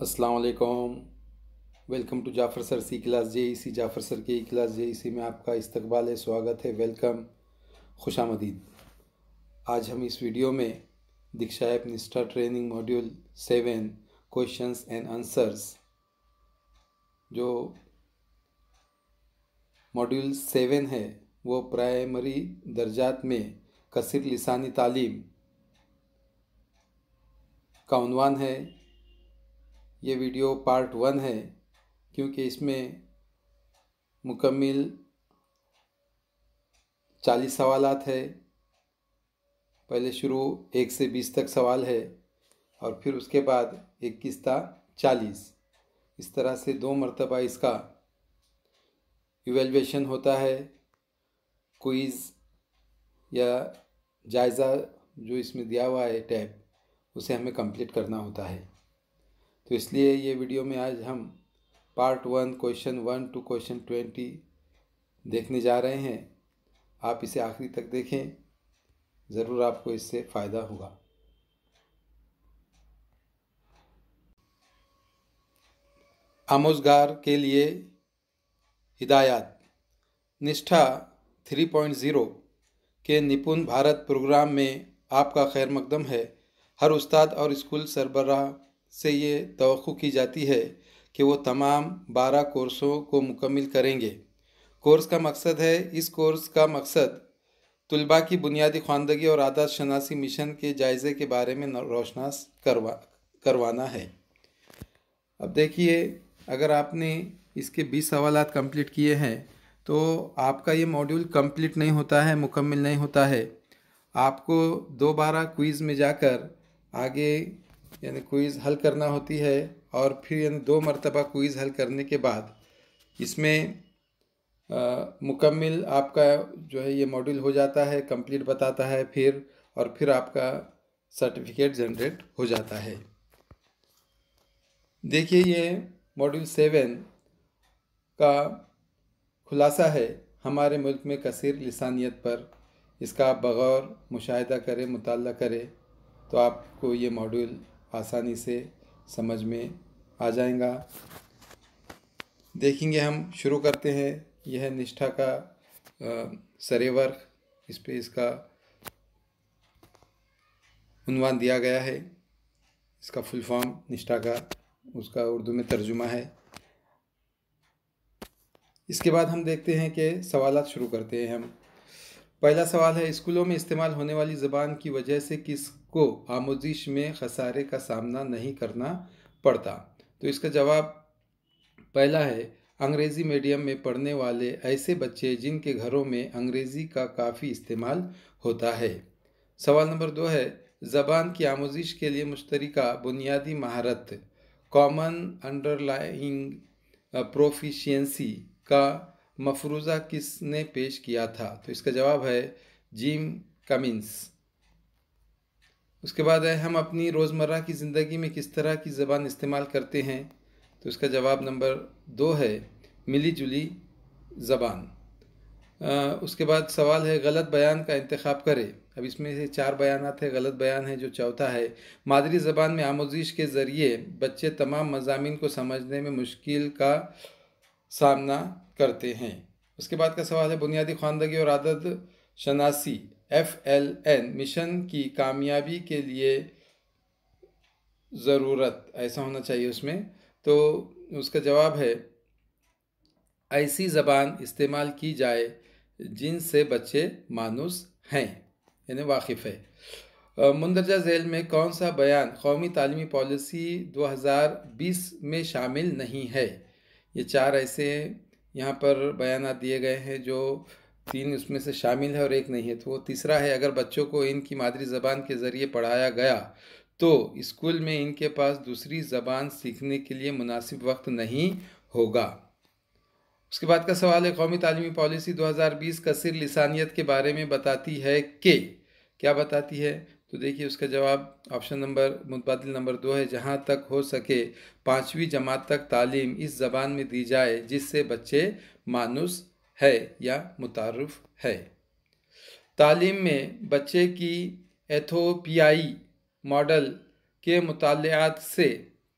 अस्सलाम वालेकुम। Welcome to Jafar sir C class JEC। Jafar sir के क्लास JEC में आपका इस्तकबाल है, स्वागत है, वेलकम, खुशामदीद। आज हम इस वीडियो में दीक्षा ऐप निष्ठा training module 7 questions and answers, जो मॉड्यूल 7 है वो प्राइमरी दर्जात में कसीर लिसानी तालीम का उन्वान है। ये वीडियो पार्ट 1 है क्योंकि इसमें मुकम्मिल 40 सवालात है। पहले शुरू 1 से 20 तक सवाल है और फिर उसके बाद 21 ता 40। इस तरह से 2 मरतबा इसका इवेल्युएशन होता है। क्विज़ या जायज़ा जो इसमें दिया हुआ है टैब, उसे हमें कंप्लीट करना होता है। तो इसलिए ये वीडियो में आज हम पार्ट 1 क्वेश्चन 1 टू क्वेश्चन 20 देखने जा रहे हैं। आप इसे आखिरी तक देखें, ज़रूर आपको इससे फ़ायदा होगा। आमोज़गार के लिए हिदायत। निष्ठा 3.0 के निपुण भारत प्रोग्राम में आपका खैर मकदम है। हर उस्ताद और स्कूल सरबराह से ये तवक्कुह की जाती है कि वो तमाम 12 कोर्सों को मुकम्मिल करेंगे। कोर्स का मकसद है इस कोर्स का मकसद तुलबा की बुनियादी ख्वानदगी और आदत शनासी मिशन के जायज़े के बारे में रोशनास करवाना है। अब देखिए, अगर आपने इसके 20 सवालात कंप्लीट किए हैं तो आपका ये मॉड्यूल कंप्लीट नहीं होता है, मुकम्मिल नहीं होता है। आपको दोबारा क्विज़ में जाकर आगे यानी क्विज़ हल करना होती है और फिर यानी 2 मरतबा क्विज़ हल करने के बाद इसमें मुकम्मिल आपका जो है ये मॉड्यूल हो जाता है, कंप्लीट बताता है फिर आपका सर्टिफिकेट जनरेट हो जाता है। देखिए, ये मॉड्यूल 7 का खुलासा है हमारे मुल्क में कसीर लिसानियत पर। इसका आप बग़ौर मुशाहिदा करें, मुताला करें तो आपको ये मॉड्यूल आसानी से समझ में आ जाएगा। देखेंगे, हम शुरू करते हैं। यह है निष्ठा का सरेवर्क, इस पे इसका उन्वान दिया गया है। इसका फुल फॉर्म निष्ठा का उसका उर्दू में तर्जुमा है। इसके बाद हम देखते हैं कि सवालात शुरू करते हैं हम। पहला सवाल है, स्कूलों में इस्तेमाल होने वाली ज़बान की वजह से किसको आमोजिश में खसारे का सामना नहीं करना पड़ता? तो इसका जवाब पहला है, अंग्रेज़ी मीडियम में पढ़ने वाले ऐसे बच्चे जिनके घरों में अंग्रेज़ी का काफ़ी इस्तेमाल होता है। सवाल नंबर 2 है, ज़बान की आमोजिश के लिए मुश्तरका बुनियादी महारत कॉमन अंडरलाइंग प्रोफिशिएंसी का मफरूज़ा किसने पेश किया था? तो इसका जवाब है जिम कमिंस। उसके बाद है, हम अपनी रोज़मर्रा की ज़िंदगी में किस तरह की ज़बान इस्तेमाल करते हैं? तो इसका जवाब नंबर 2 है मिली जुली ज़बान। उसके बाद सवाल है, गलत बयान का इंतखाब करें। अब इसमें से 4 बयानात है, गलत बयान है। जो चौथा है, मादरी ज़बान में आमोजिश के ज़रिए बच्चे तमाम मज़ामीन को समझने में मुश्किल का सामना करते हैं। उसके बाद का सवाल है, बुनियादी ख्वानदगी और आदत शनासी FLN मिशन की कामयाबी के लिए ज़रूरत ऐसा होना चाहिए उसमें। तो उसका जवाब है, ऐसी ज़बान इस्तेमाल की जाए जिनसे बच्चे मानूस हैं यानी वाकिफ़ है। मुंदरजा झेल में कौन सा बयान कौमी तालीमी पॉलिसी 2020 में शामिल नहीं है? ये 4 ऐसे यहाँ पर बयान दिए गए हैं जो 3 उसमें से शामिल है और 1 नहीं है। तो वो तीसरा है, अगर बच्चों को इनकी मादरी ज़बान के ज़रिए पढ़ाया गया तो स्कूल में इनके पास दूसरी ज़बान सीखने के लिए मुनासिब वक्त नहीं होगा। उसके बाद का सवाल है, कौमी तालीमी पॉलिसी 2020 कसीर लिसानियत के बारे में बताती है कि क्या बताती है? तो देखिए, उसका जवाब ऑप्शन नंबर मुतबादिल नंबर 2 है, जहाँ तक हो सके 5वीं जमात तक तालीम इस ज़बान में दी जाए जिससे बच्चे मानूस है या मुतारुफ है। तालीम में बच्चे की एथोपियाई मॉडल के मुतालियात से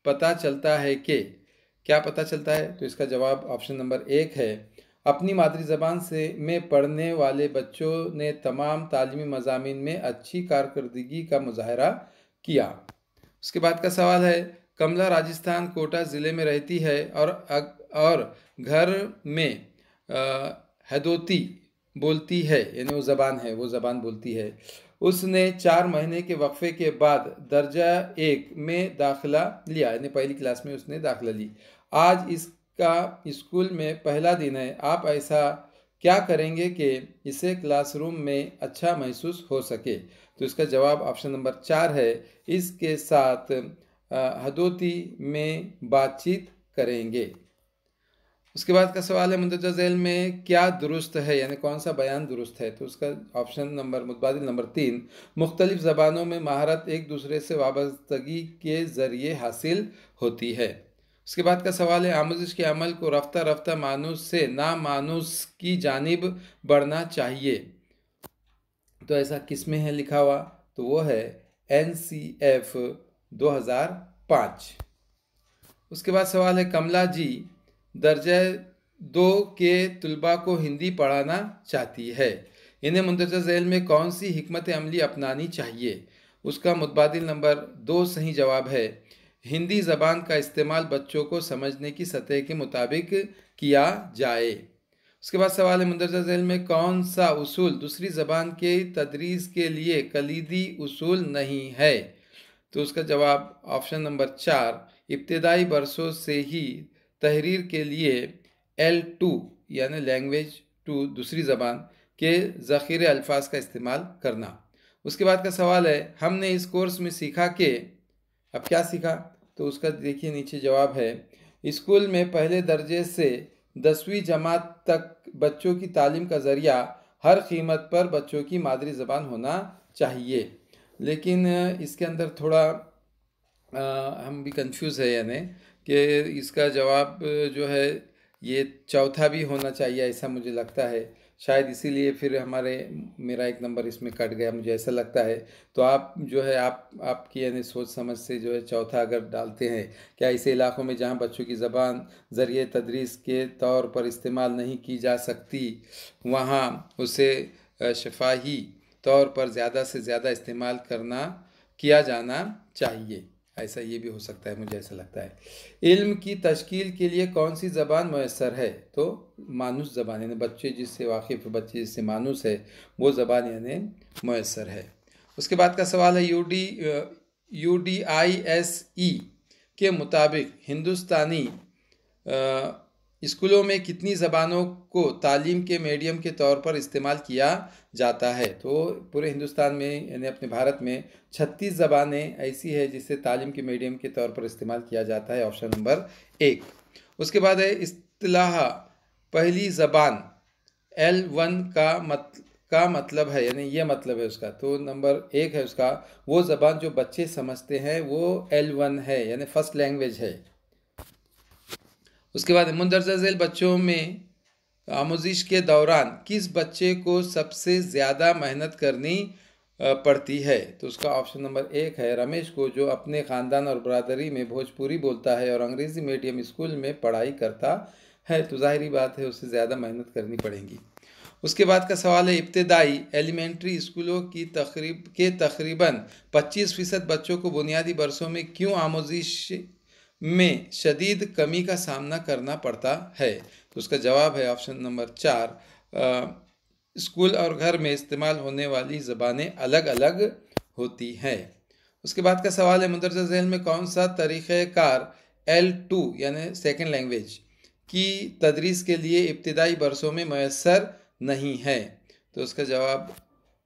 पता चलता है कि, क्या पता चलता है? तो इसका जवाब ऑप्शन नंबर 1 है। अपनी मादरी ज़बान में पढ़ने वाले बच्चों ने तमाम तालीमी मज़ामीन में अच्छी कारकर्दगी का मुज़ाहरा किया। उसके बाद का सवाल है, कमला राजस्थान कोटा ज़िले में रहती है और घर में हदोती बोलती है, यानी वो ज़बान बोलती है। उसने 4 महीने के वक्फे के बाद दर्जा 1 में दाखिला लिया, यानी पहली क्लास में उसने दाखिला ली। आज इसका स्कूल में पहला दिन है। आप ऐसा क्या करेंगे कि इसे क्लासरूम में अच्छा महसूस हो सके? तो इसका जवाब ऑप्शन नंबर 4 है। इसके साथ हदोती में बातचीत करेंगे। उसके बाद का सवाल है, मुंदरजा झैल में क्या दुरुस्त है, यानी कौन सा बयान दुरुस्त है? तो उसका ऑप्शन नंबर मुतबादिल नंबर 3, मुख्तलिफ ज़बानों में महारत एक दूसरे से वाबस्तगी के ज़रिए हासिल होती है। उसके बाद का सवाल है, आमोजिश के अमल को रफ्ता रफ्ता मानूस से नामानूस की जानिब बढ़ना चाहिए, तो ऐसा किस में है लिखा हुआ? तो वो है NCF 2005। उसके बाद सवाल है, कमला जी दर्जा 2 के तुलबा को हिंदी पढ़ाना चाहती है, इन्हें मुंदरजा झैल में कौन सी हिकमत अमली अपनानी चाहिए? उसका मुतबादिल नंबर 2 सही जवाब है। हिंदी ज़बान का इस्तेमाल बच्चों को समझने की सतह के मुताबिक किया जाए। उसके बाद सवाल है, मुंदरजा झैल में कौन सा उसूल दूसरी ज़बान के तदरीस के लिए कलीदी उसूल नहीं है? तो उसका जवाब ऑप्शन नंबर 4, इब्तदाई बरसों से ही तहरीर के लिए L2 यानी लैंग्वेज 2 दूसरी ज़बान के ज़ख़ीरे अल्फाज का इस्तेमाल करना। उसके बाद का सवाल है, हमने इस कोर्स में सीखा कि, अब क्या सीखा? तो उसका देखिए नीचे जवाब है, स्कूल में पहले दर्जे से 10वीं जमात तक बच्चों की तालीम का ज़रिया हर कीमत पर बच्चों की मादरी ज़बान होना चाहिए। लेकिन इसके अंदर थोड़ा हम भी कंफ्यूज है, यानी कि इसका जवाब जो है ये चौथा भी होना चाहिए, ऐसा मुझे लगता है। शायद इसीलिए फिर मेरा एक नंबर इसमें कट गया, मुझे ऐसा लगता है। तो आप जो है आपकी यानी सोच समझ से जो है चौथा अगर डालते हैं, क्या ऐसे इलाक़ों में जहाँ बच्चों की ज़बान ज़रिए तदरीस के तौर पर इस्तेमाल नहीं की जा सकती, वहाँ उसे शफ़ाही तौर पर ज़्यादा से ज़्यादा इस्तेमाल किया जाना चाहिए, ऐसा ये भी हो सकता है, मुझे ऐसा लगता है। इल्म की तश्कील के लिए कौन सी ज़बान मैसर है? तो मानूस ज़बान, यानी बच्चे जिससे वाकिफ़, बच्चे जिससे मानूस है, वो ज़बान यानी मैसर है। उसके बाद का सवाल है, UDISE के मुताबिक हिंदुस्तानी स्कूलों में कितनी ज़बानों को तालीम के मीडियम के तौर पर इस्तेमाल किया जाता है? तो पूरे हिंदुस्तान में यानी अपने भारत में 36 ज़बानें ऐसी है जिसे तालीम के मीडियम के तौर पर इस्तेमाल किया जाता है, ऑप्शन नंबर 1। उसके बाद है इस्तिलाह पहली ज़बान L1 का मतलब है, यानी ये मतलब है उसका, तो नंबर 1 है उसका, वो ज़बान जो बच्चे समझते हैं वो L1 है, यानी फर्स्ट लैंग्वेज है। उसके बाद मुंदरजा झैल बच्चों में आमोजिश के दौरान किस बच्चे को सबसे ज़्यादा मेहनत करनी पड़ती है? तो उसका ऑप्शन नंबर 1 है रमेश को, जो अपने ख़ानदान और बरादरी में भोजपुरी बोलता है और अंग्रेज़ी मीडियम स्कूल में पढ़ाई करता है, तो ज़ाहिरी बात है उसे ज़्यादा मेहनत करनी पड़ेगी। उसके बाद का सवाल है, इब्तदाई एलिमेंट्री स्कूलों की तकरीबन 25% बच्चों को बुनियादी बरसों में क्यों आमोजिश में शदीद कमी का सामना करना पड़ता है? तो उसका जवाब है ऑप्शन नंबर 4, स्कूल और घर में इस्तेमाल होने वाली ज़बानें अलग अलग होती हैं। उसके बाद का सवाल है, मुंदरजा झैल में कौन सा तरीक़ेकार L2 यानी सेकेंड लैंग्वेज की तदरीस के लिए इब्तदाई बरसों में मैसर नहीं है? तो उसका जवाब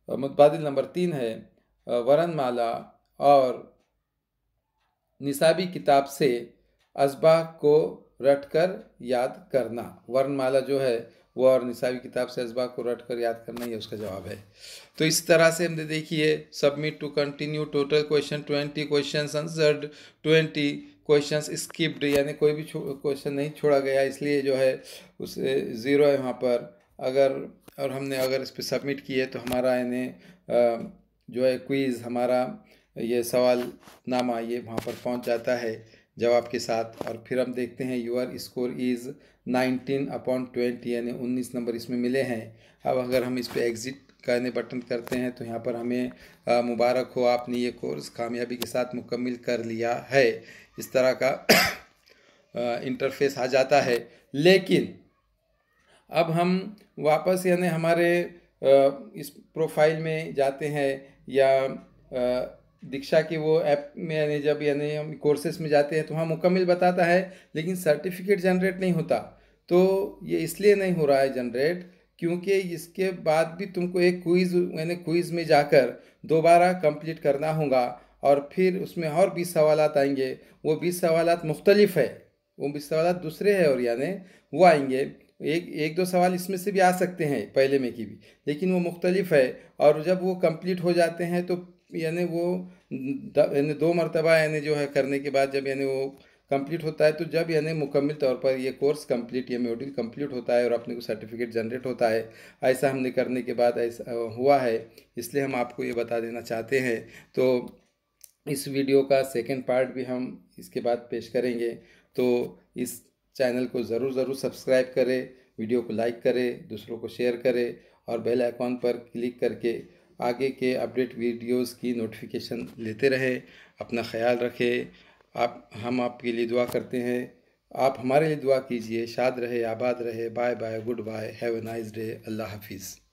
मुतबादिल नंबर 3 है, वर्णमाला और निसाबी किताब से असबाह को रटकर याद करना। वर्णमाला जो है वो और निसाबी किताब से असबाह को रटकर याद करना, ये उसका जवाब है। तो इस तरह से हमने देखिए, submit to continue, total question 20, question answered 20, question skipped, यानी कोई भी क्वेश्चन नहीं छोड़ा गया, इसलिए जो है उसे 0 है वहाँ पर। और हमने अगर इस पर सबमिट किए तो हमारा यानी जो है क्विज़, हमारा ये सवाल नामा ये वहाँ पर पहुँच जाता है। जवाब के साथ। और फिर हम देखते हैं यूर स्कोर इज़ 19/20 यानी 19 नंबर इसमें मिले हैं। अब अगर हम इस पर एग्ज़िट करने बटन करते हैं तो यहाँ पर हमें मुबारक हो, आपने ये कोर्स कामयाबी के साथ मुकम्मल कर लिया है, इस तरह का इंटरफेस आ जाता है। लेकिन अब हम वापस यानी हमारे इस प्रोफाइल में जाते हैं या दीक्षा की वो ऐप में यानी जब यानी हम कोर्सेस में जाते हैं तो वहाँ मुकम्मल बताता है, लेकिन सर्टिफिकेट जनरेट नहीं होता। तो ये इसलिए नहीं हो रहा है जनरेट क्योंकि इसके बाद भी तुमको एक क्विज़ यानी क्विज़ में जाकर दोबारा कंप्लीट करना होगा और फिर उसमें और 20 सवालात आएंगे। वो 20 सवालात मुख्तलिफ है, वो 20 सवालात दूसरे हैं और यानी वो आएंगे। एक दो सवाल इसमें से भी आ सकते हैं पहले में की भी, लेकिन वो मुख्तलिफ है। और जब वो कंप्लीट हो जाते हैं तो यानी वो यानी 2 मरतबा यानी जो है करने के बाद जब यानी वो कंप्लीट होता है तो जब यानी मुकम्मल तौर पर ये कोर्स कंप्लीट या मॉड्यूल कंप्लीट होता है और अपने को सर्टिफिकेट जनरेट होता है। ऐसा हमने करने के बाद ऐसा हुआ है, इसलिए हम आपको ये बता देना चाहते हैं। तो इस वीडियो का सेकंड पार्ट भी हम इसके बाद पेश करेंगे। तो इस चैनल को ज़रूर सब्सक्राइब करें, वीडियो को लाइक करें, दूसरों को शेयर करें और बेल आइकॉन पर क्लिक करके आगे के अपडेट वीडियोस की नोटिफिकेशन लेते रहें। अपना ख्याल रखें। हम आपके लिए दुआ करते हैं, आप हमारे लिए दुआ कीजिए। शाद रहे, आबाद रहे। Bye bye, goodbye, have a nice day. अल्लाह हाफिज़।